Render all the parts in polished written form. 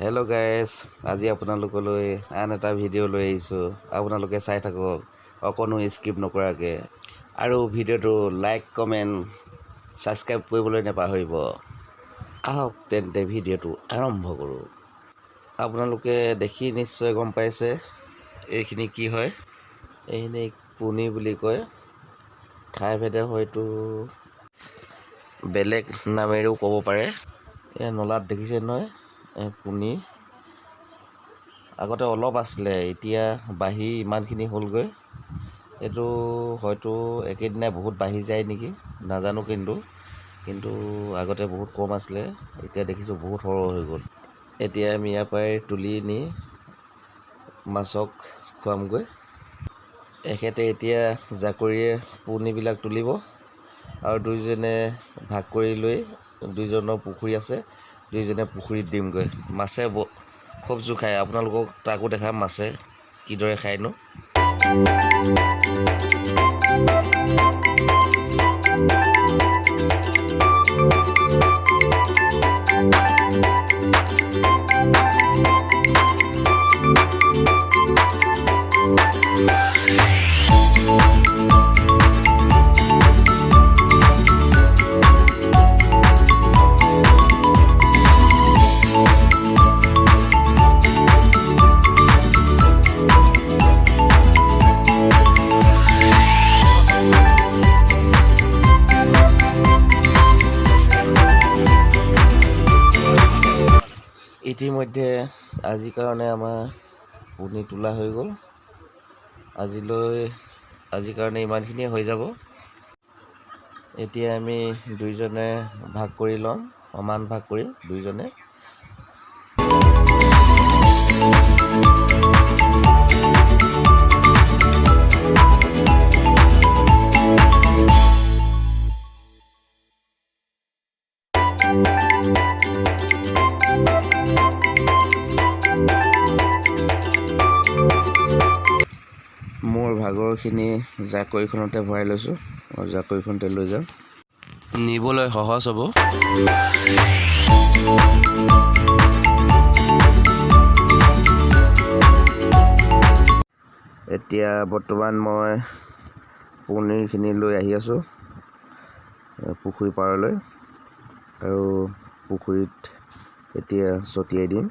Hello' guys, আজি আপোনালোকলৈ আন এটা ভিডিঅ' লৈ আহিছোঁ। আপোনালোকে চাই থাকক অকণো স্কিপ নকৰাকৈ, আৰু ভিডিঅ'টো লাইক কমেণ্ট ছাবস্ক্ৰাইব কৰিবলৈ নাপাহৰিব। আহক তেন্তে ভিডিঅ'টো আৰম্ভ কৰোঁ। আপোনালোকে দেখি নিশ্চয় গম পাইছে এইখিনি কি হয়। এইখিনি পুনি বুলি কয়। ঠাইভেদে হয়তো বেলেগ নামেৰেও ক'ব পাৰে। এয়া নলাত দেখিছে নহয়, পুনি আগতে অলপ আছিলে, এতিয়া বাঢ়ি ইমানখিনি হ'লগৈ। এইটো হয়তো একেদিনাই বহুত বাঢ়ি যায় নেকি, নাজানো। কিন্তু আগতে বহুত কম আছিলে, এতিয়া দেখিছোঁ বহুত সৰহ হৈ গ'ল। এতিয়া আমি ইয়াৰ পৰাই তুলি নি মাছক খুৱামগৈ। এখেতে এতিয়া জাকৰিয়ে পুনিবিলাক তুলিব, আৰু দুইজনে ভাগ কৰি লৈ, দুইজনৰ পুখুৰী আছে, দুইজনে পুখুৰীত দিমগৈ। মাছে খুব জোৰ খায়। আপোনালোকক তাকো দেখাম মাছে কিদৰে খায়নো। ইতিমধ্যে আজিৰ কাৰণে আমাৰ পুনি তোলা হৈ গ'ল। আজিৰ কাৰণে ইমানখিনিয়ে হৈ যাব। এতিয়া আমি দুইজনে ভাগ কৰি ল'ম, সমান ভাগ কৰিম দুইজনে। মোৰ ভাগৰখিনি জাকৈখনতে ভৰাই লৈছোঁ, আৰু জাকৈখনতে লৈ যাম। নিবলৈ সহজ হ'ব। এতিয়া বৰ্তমান মই পুনিখিনি লৈ আহি আছোঁ পুখুৰী পাৰলৈ, আৰু পুখুৰীত এতিয়া ছটিয়াই দিম।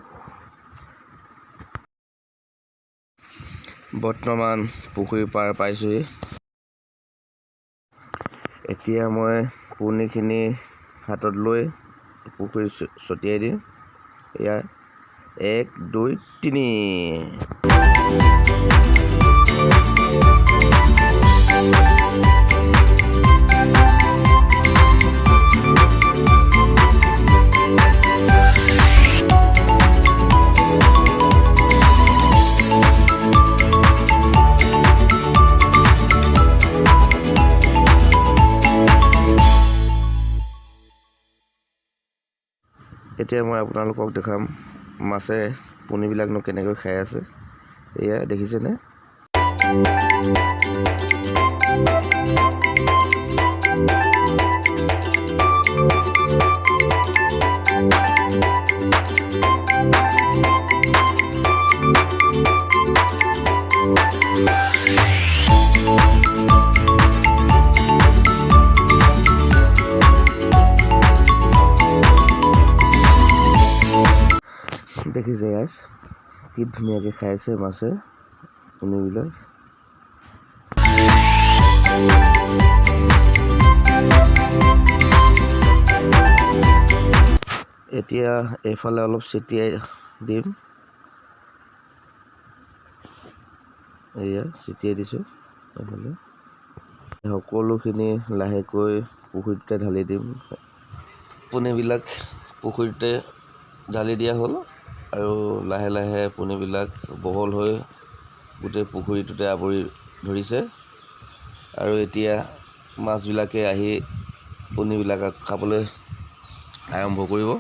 বৰ্তমান পুখুৰী পাৰ পাইছোঁহি। এতিয়া মই পুনিখিনি হাতত লৈ পুখুৰীত ছটিয়াই দিম। এয়া 1 2 3। এতিয়া মই আপোনালোকক দেখাম মাছে পুনিবিলাকনো কেনেকৈ খাই আছে। এয়া দেখিছেনে? দেখিছে গাইছ, কি ধুনীয়াকৈ খাইছে মাছে পুনিবিলাক। এতিয়া এইফালে অলপ ছটিয়াই দিম। এয়া ছটিয়াই দিছোঁ এইফালে। সকলোখিনি লাহেকৈ পুখুৰীটোতে ঢালি দিম। পুনিবিলাক পুখুৰীতে ঢালি দিয়া হ'ল, আৰু লাহে লাহে পুনিবিলাক বহল হৈ গোটেই পুখুৰীটোতে আৱৰি ধৰিছে। আৰু এতিয়া মাছবিলাকে আহি পুনিবিলাক খাবলৈ আৰম্ভ কৰিব।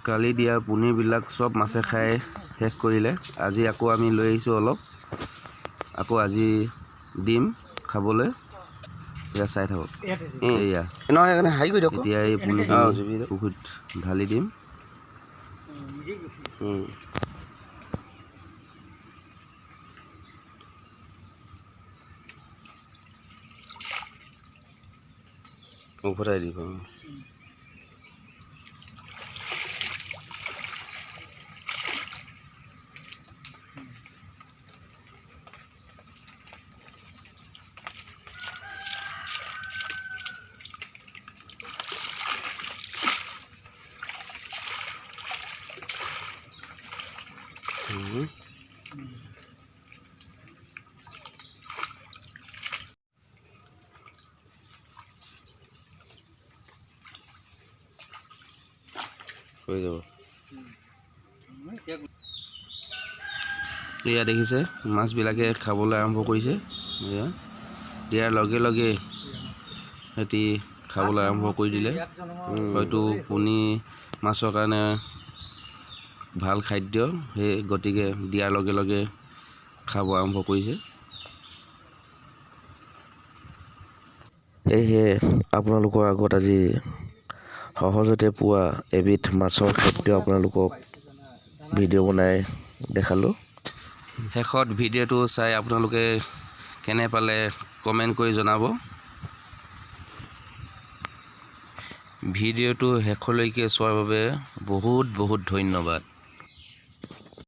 কালি দিয়া পুনিবিলাক চব মাছে খাই শেষ কৰিলে। আজি আকৌ আমি লৈ আহিছোঁ অলপ, আকৌ আজি দিম খাবলৈ এয়া চাই থাকক এয়া নহয় এখানে হাই কৰি দিয়ক এতিয়া এই পুখুৰীত ঢালি দিম উভতাই দিব হৈ যাব এয়া দেখিছে মাছবিলাকে খাবলৈ আৰম্ভ কৰিছে এয়া দিয়াৰ লগে লগে সিহঁতি খাবলৈ আৰম্ভ কৰি দিলে হয়তো পুনি মাছৰ কাৰণে ভাল খাদ্য সেই গতিকে দিয়াৰ লগে লগে খাব আৰম্ভ কৰিছে সেয়েহে আপোনালোকৰ আগত আজি সহজতে পোৱা এবিধ মাছৰ খাদ্য আপোনালোকক ভিডিঅ' বনাই দেখালোঁ শেষত ভিডিঅ'টো চাই আপোনালোকে কেনে পালে কমেণ্ট কৰি জনাব ভিডিঅ'টো শেষলৈকে চোৱাৰ বাবে বহুত বহুত ধন্যবাদ